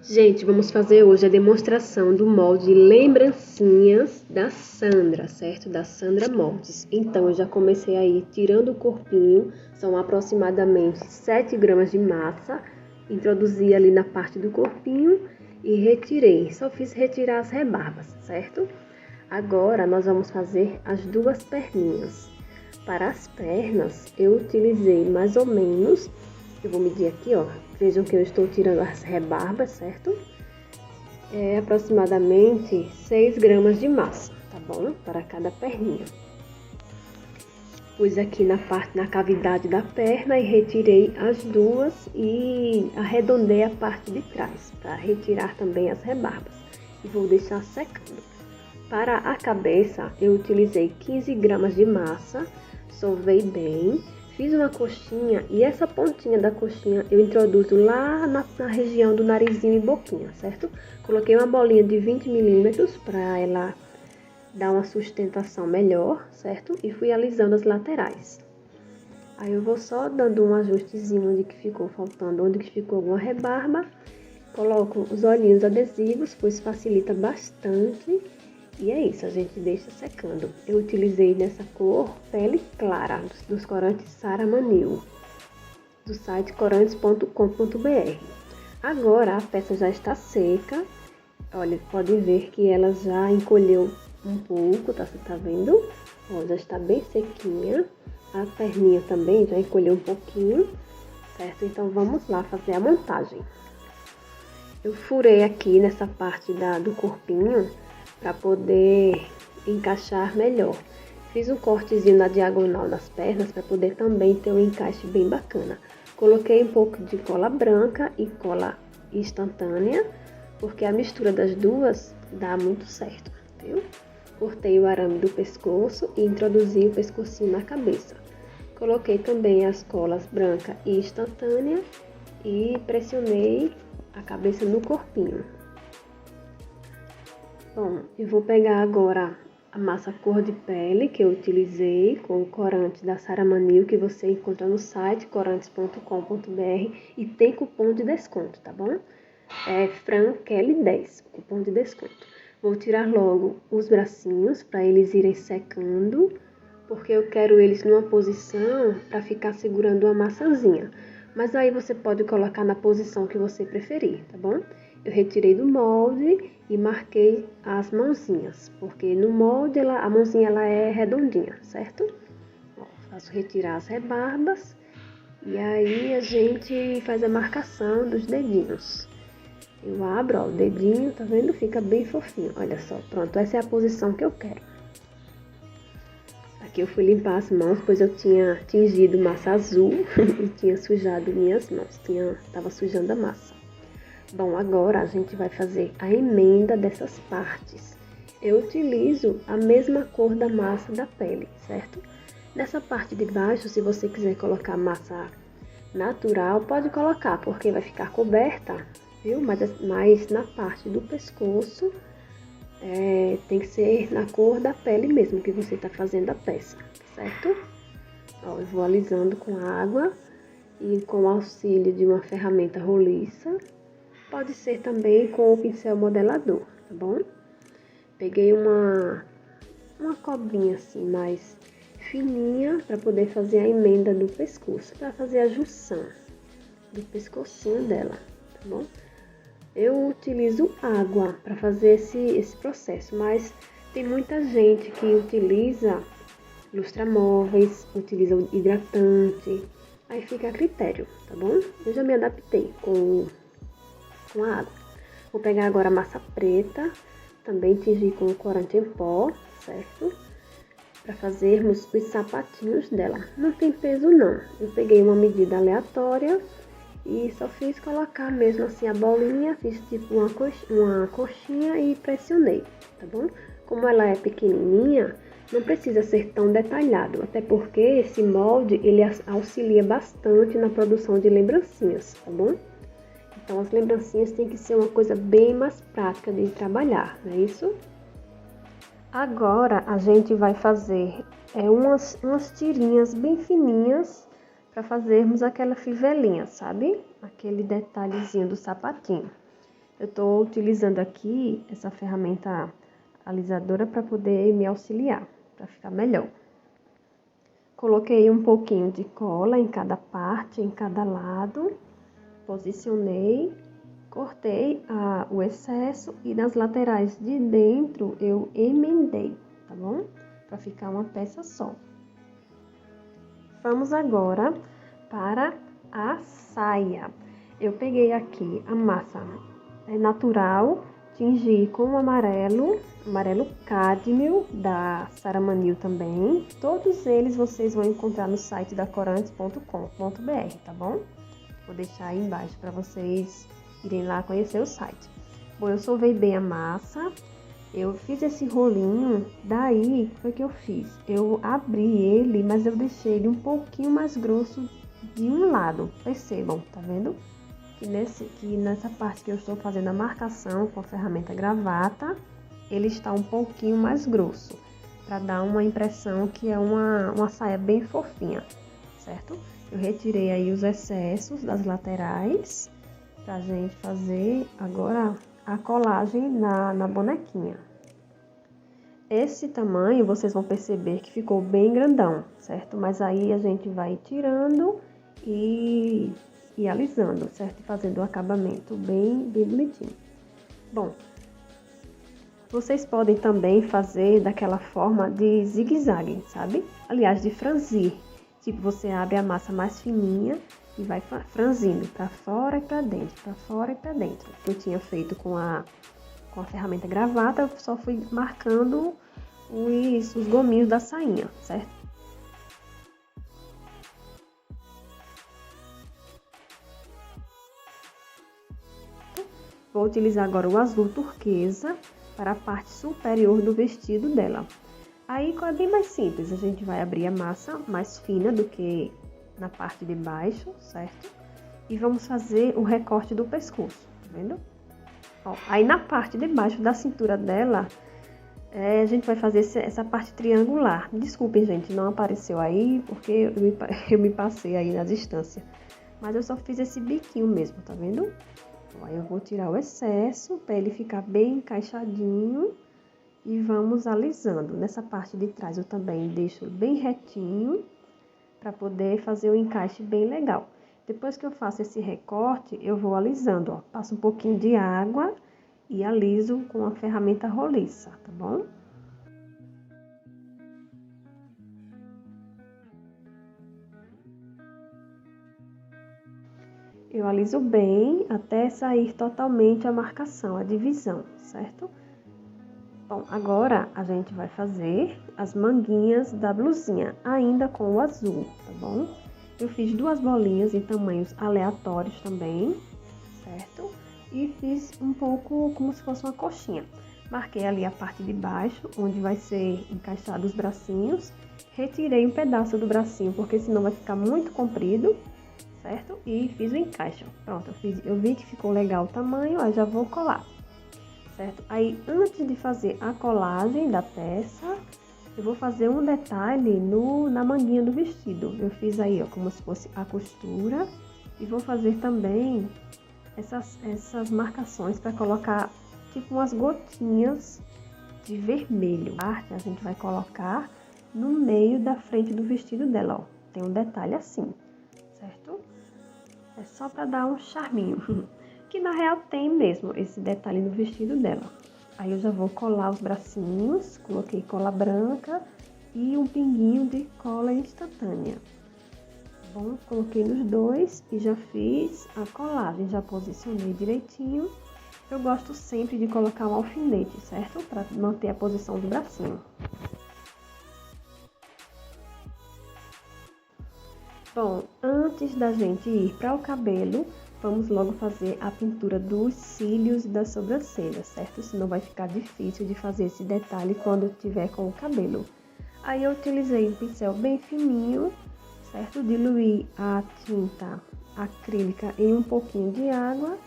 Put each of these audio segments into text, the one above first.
Gente, vamos fazer hoje a demonstração do molde Lembrancinhas da Sandra, certo? Da Sandra Moldes. Então, eu já comecei aí tirando o corpinho, são aproximadamente 7 gramas de massa. Introduzi ali na parte do corpinho e retirei. Só fiz retirar as rebarbas, certo? Agora, nós vamos fazer as duas perninhas. Para as pernas, eu utilizei mais ou menos... Eu vou medir aqui, ó. Vejam que eu estou tirando as rebarbas, certo? É aproximadamente 6 gramas de massa, tá bom? Para cada perninha. Pus aqui na cavidade da perna e retirei as duas e arredondei a parte de trás, para retirar também as rebarbas. E vou deixar secando. Para a cabeça, eu utilizei 15 gramas de massa, sovei bem. Fiz uma coxinha e essa pontinha da coxinha eu introduzo lá na região do narizinho e boquinha, certo? Coloquei uma bolinha de 20 milímetros para ela dar uma sustentação melhor, certo? E fui alisando as laterais. Aí eu vou só dando um ajustezinho onde que ficou faltando, onde que ficou alguma rebarba. Coloco os olhinhos adesivos, pois facilita bastante. E é isso, a gente deixa secando. Eu utilizei nessa cor pele clara, dos corantes Sara Manil, do site corantes.com.br. Agora a peça já está seca. Olha, pode ver que ela já encolheu um pouco, tá? Você tá vendo? Ó, já está bem sequinha. A perninha também já encolheu um pouquinho, certo? Então vamos lá fazer a montagem. Eu furei aqui nessa parte do corpinho para poder encaixar melhor. Fiz um cortezinho na diagonal das pernas para poder também ter um encaixe bem bacana. Coloquei um pouco de cola branca e cola instantânea, porque a mistura das duas dá muito certo, viu? Cortei o arame do pescoço e introduzi o pescocinho na cabeça. Coloquei também as colas branca e instantânea e pressionei a cabeça no corpinho. Bom, eu vou pegar agora a massa cor de pele que eu utilizei com o corante da Sara Manil, que você encontra no site corantes.com.br e tem cupom de desconto, tá bom? É FranKelly10, cupom de desconto. Vou tirar logo os bracinhos para eles irem secando, porque eu quero eles numa posição para ficar segurando uma maçãzinha. Mas aí você pode colocar na posição que você preferir, tá bom? Eu retirei do molde e marquei as mãozinhas, porque no molde a mãozinha ela é redondinha, certo? Ó, faço retirar as rebarbas e aí a gente faz a marcação dos dedinhos. Eu abro, ó, o dedinho, tá vendo? Fica bem fofinho, olha só. Pronto, essa é a posição que eu quero. Aqui eu fui limpar as mãos, pois eu tinha tingido massa azul e tinha sujado minhas mãos, tava sujando a massa. Bom, agora a gente vai fazer a emenda dessas partes. Eu utilizo a mesma cor da massa da pele, certo? Nessa parte de baixo, se você quiser colocar massa natural, pode colocar, porque vai ficar coberta, viu? Mas na parte do pescoço, tem que ser na cor da pele mesmo que você tá fazendo a peça, certo? Ó, eu vou alisando com água e com o auxílio de uma ferramenta roliça. Pode ser também com o pincel modelador, tá bom? Peguei uma cobrinha assim mais fininha para poder fazer a emenda do pescoço, para fazer a junção do pescocinho dela, tá bom? Eu utilizo água para fazer esse processo, mas tem muita gente que utiliza lustramóveis, utiliza o hidratante, aí fica a critério, tá bom? Eu já me adaptei com a água. Vou pegar agora a massa preta, também tingir com o corante em pó, certo? Para fazermos os sapatinhos dela. Não tem peso não, eu peguei uma medida aleatória e só fiz colocar mesmo assim a bolinha, fiz tipo uma coxinha e pressionei, tá bom? Como ela é pequenininha, não precisa ser tão detalhado, até porque esse molde ele auxilia bastante na produção de lembrancinhas, tá bom? Então, as lembrancinhas tem que ser uma coisa bem mais prática de trabalhar, não é isso? Agora, a gente vai fazer umas tirinhas bem fininhas para fazermos aquela fivelinha, sabe? Aquele detalhezinho do sapatinho. Eu tô utilizando aqui essa ferramenta alisadora para poder me auxiliar, para ficar melhor. Coloquei um pouquinho de cola em cada parte, em cada lado, posicionei, cortei o excesso e nas laterais de dentro eu emendei, tá bom? Para ficar uma peça só. Vamos agora para a saia. Eu peguei aqui a massa natural, tingi com amarelo cádmio da Saramanil também. Todos eles vocês vão encontrar no site da corantes.com.br, tá bom? Vou deixar aí embaixo para vocês irem lá conhecer o site. Bom, eu solvei bem a massa, eu fiz esse rolinho, daí foi que eu fiz. Eu abri ele, mas eu deixei ele um pouquinho mais grosso de um lado, percebam, tá vendo? Que nessa parte que eu estou fazendo a marcação com a ferramenta gravata, ele está um pouquinho mais grosso, para dar uma impressão que é uma saia bem fofinha, certo? Eu retirei aí os excessos das laterais, pra gente fazer agora a colagem na bonequinha. Esse tamanho vocês vão perceber que ficou bem grandão, certo? Mas aí a gente vai tirando e alisando, certo? Fazendo um acabamento bem bonitinho. Bom, vocês podem também fazer daquela forma de zigue-zague, sabe? Aliás, de franzir. Tipo, você abre a massa mais fininha e vai franzindo para fora e para dentro, para fora e para dentro. Eu tinha feito com a ferramenta gravata, eu só fui marcando os gominhos da sainha, certo? Vou utilizar agora o azul turquesa para a parte superior do vestido dela. Aí é bem mais simples, a gente vai abrir a massa mais fina do que na parte de baixo, certo? E vamos fazer o recorte do pescoço, tá vendo? Ó, aí na parte de baixo da cintura dela, a gente vai fazer essa parte triangular. Desculpem, gente, não apareceu aí, porque eu me passei aí na distância. Mas eu só fiz esse biquinho mesmo, tá vendo? Ó, aí eu vou tirar o excesso para ele ficar bem encaixadinho. E vamos alisando. Nessa parte de trás eu também deixo bem retinho, para poder fazer o encaixe bem legal. Depois que eu faço esse recorte, eu vou alisando, ó. Passo um pouquinho de água e aliso com a ferramenta roliça, tá bom? Eu aliso bem até sair totalmente a marcação, a divisão, certo? Bom, agora a gente vai fazer as manguinhas da blusinha, ainda com o azul, tá bom? Eu fiz 2 bolinhas em tamanhos aleatórios também, certo? E fiz um pouco como se fosse uma coxinha. Marquei ali a parte de baixo, onde vai ser encaixado os bracinhos. Retirei um pedaço do bracinho, porque senão vai ficar muito comprido, certo? E fiz o encaixe. Pronto, eu vi que ficou legal o tamanho, aí já vou colar. Certo? Aí, antes de fazer a colagem da peça, eu vou fazer um detalhe na manguinha do vestido. Eu fiz aí, ó, como se fosse a costura. E vou fazer também essas marcações para colocar, tipo, umas gotinhas de vermelho. A gente vai colocar no meio da frente do vestido dela, ó. Tem um detalhe assim, certo? É só para dar um charminho. Que na real tem mesmo esse detalhe no vestido dela. Aí eu já vou colar os bracinhos, coloquei cola branca e um pinguinho de cola instantânea. Bom, coloquei nos dois e já fiz a colagem, já posicionei direitinho. Eu gosto sempre de colocar um alfinete, certo? Para manter a posição do bracinho. Bom, antes da gente ir para o cabelo, vamos logo fazer a pintura dos cílios e das sobrancelhas, certo? Senão vai ficar difícil de fazer esse detalhe quando eu tiver com o cabelo. Aí eu utilizei um pincel bem fininho, certo? Diluí a tinta acrílica em um pouquinho de água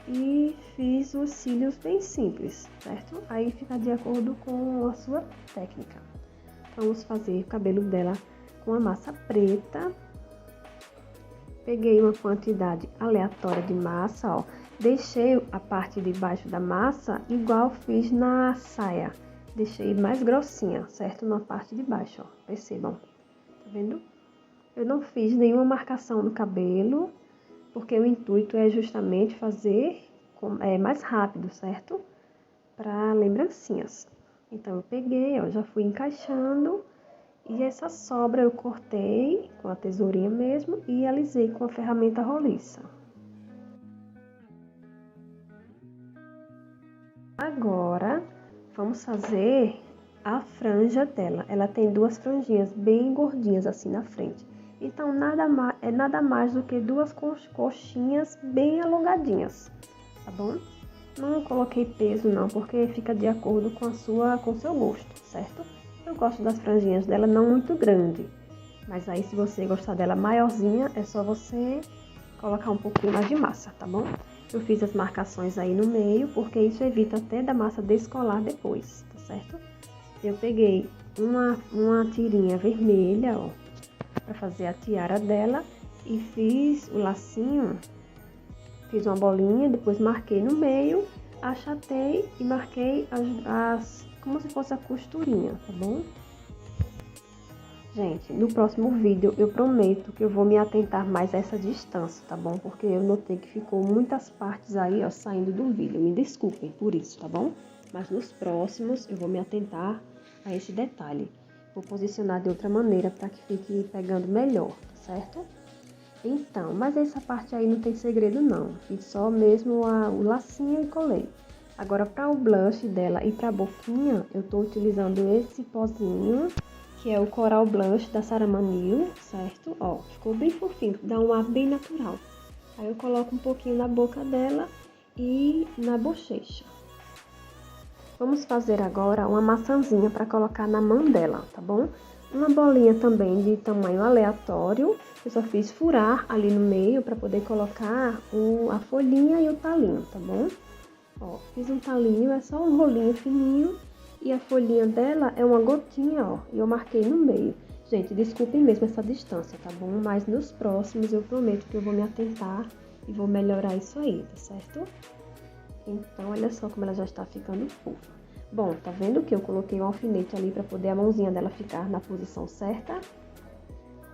e fiz os cílios bem simples, certo? Aí fica de acordo com a sua técnica. Vamos fazer o cabelo dela com a massa preta. Peguei uma quantidade aleatória de massa, ó. Deixei a parte de baixo da massa igual fiz na saia. Deixei mais grossinha, certo? Na parte de baixo, ó. Percebam. Tá vendo? Eu não fiz nenhuma marcação no cabelo, porque o intuito é justamente fazer mais rápido, certo? Para lembrancinhas. Então, eu peguei, ó, já fui encaixando. E essa sobra eu cortei com a tesourinha mesmo e alisei com a ferramenta roliça. Agora, vamos fazer a franja dela. Ela tem duas franjinhas bem gordinhas assim na frente. Então, nada mais do que duas coxinhas bem alongadinhas, tá bom? Não coloquei peso não, porque fica de acordo com o seu gosto, certo? Eu gosto das franjinhas dela não muito grande, mas aí se você gostar dela maiorzinha, é só você colocar um pouquinho mais de massa, tá bom? Eu fiz as marcações aí no meio, porque isso evita até da massa descolar depois, tá certo? Eu peguei uma tirinha vermelha, ó, pra fazer a tiara dela e fiz o lacinho, fiz uma bolinha, depois marquei no meio, achatei e marquei como se fosse a costurinha, tá bom? Gente, no próximo vídeo eu prometo que eu vou me atentar mais a essa distância, tá bom? Porque eu notei que ficou muitas partes aí, ó, saindo do vídeo. Me desculpem por isso, tá bom? Mas nos próximos eu vou me atentar a esse detalhe. Vou posicionar de outra maneira para que fique pegando melhor, tá certo? Então, mas essa parte aí não tem segredo não. Fiz só mesmo o lacinho e colei. Agora, para o blush dela e para a boquinha, eu tô utilizando esse pozinho, que é o Coral Blush da Saramanil, certo? Ó, ficou bem fofinho, dá um ar bem natural. Aí eu coloco um pouquinho na boca dela e na bochecha. Vamos fazer agora uma maçãzinha para colocar na mão dela, tá bom? Uma bolinha também de tamanho aleatório, eu só fiz furar ali no meio para poder colocar a folhinha e o talinho, tá bom? Ó, fiz um talinho, é só um rolinho fininho. E a folhinha dela é uma gotinha, ó, e eu marquei no meio. Gente, desculpem mesmo essa distância, tá bom? Mas nos próximos eu prometo que eu vou me atentar e vou melhorar isso aí, tá certo? Então, olha só como ela já está ficando fofa. Bom, tá vendo que eu coloquei um alfinete ali para poder a mãozinha dela ficar na posição certa?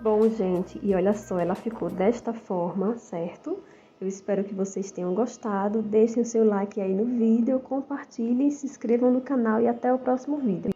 Bom, gente, e olha só, ela ficou desta forma, certo? Eu espero que vocês tenham gostado. Deixem o seu like aí no vídeo, compartilhem, se inscrevam no canal e até o próximo vídeo.